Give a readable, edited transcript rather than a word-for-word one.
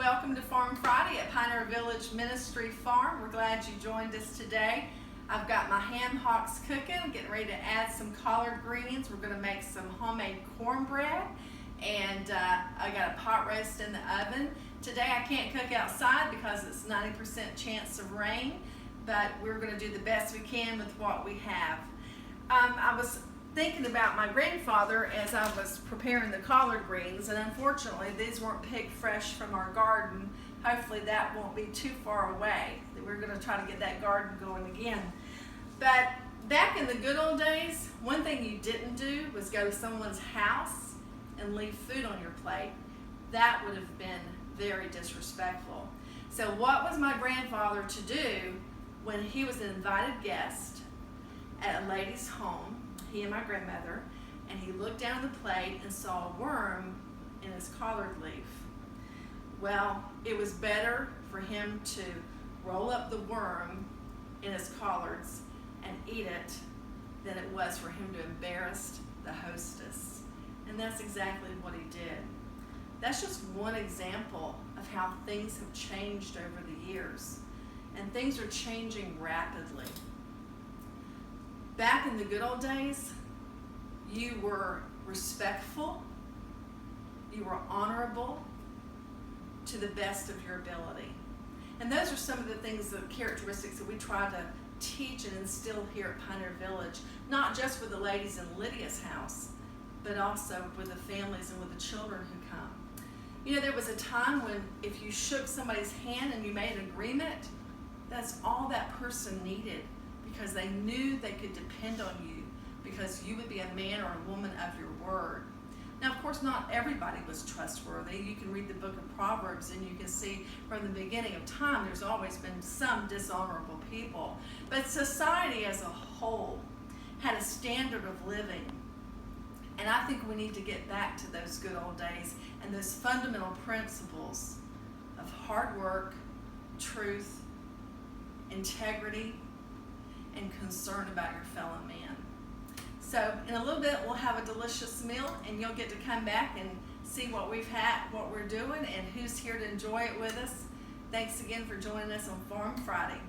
Welcome to Farm Friday at Pioneer Village Ministry Farm. We're glad you joined us today. I've got my ham hocks cooking. I'm getting ready to add some collard greens. We're going to make some homemade cornbread, and I got a pot roast in the oven. Today I can't cook outside because it's 90% chance of rain, but we're going to do the best we can with what we have. I was thinking about my grandfather as I was preparing the collard greens, and unfortunately these weren't picked fresh from our garden. Hopefully that won't be too far away. We're going to try to get that garden going again. But back in the good old days, one thing you didn't do was go to someone's house and leave food on your plate. That would have been very disrespectful. So what was my grandfather to do when he was an invited guest at a lady's home, he and my grandmother, and he looked down at the plate and saw a worm in his collard leaf? Well, it was better for him to roll up the worm in his collards and eat it than it was for him to embarrass the hostess. And that's exactly what he did. That's just one example of how things have changed over the years. And things are changing rapidly. Back in the good old days, you were respectful, you were honorable to the best of your ability. And those are some of the things, the characteristics that we try to teach and instill here at Pioneer Village, not just with the ladies in Lydia's house, but also with the families and with the children who come. You know, there was a time when if you shook somebody's hand and you made an agreement, that's all that person needed, because they knew they could depend on you, because you would be a man or a woman of your word. Now, of course, not everybody was trustworthy. You can read the book of Proverbs and you can see from the beginning of time there's always been some dishonorable people. But society as a whole had a standard of living. And I think we need to get back to those good old days and those fundamental principles of hard work, truth, integrity, and concern about your fellow man. So in a little bit we'll have a delicious meal, and you'll get to come back and see what we've had, what we're doing, and who's here to enjoy it with us. Thanks again for joining us on Farm Friday.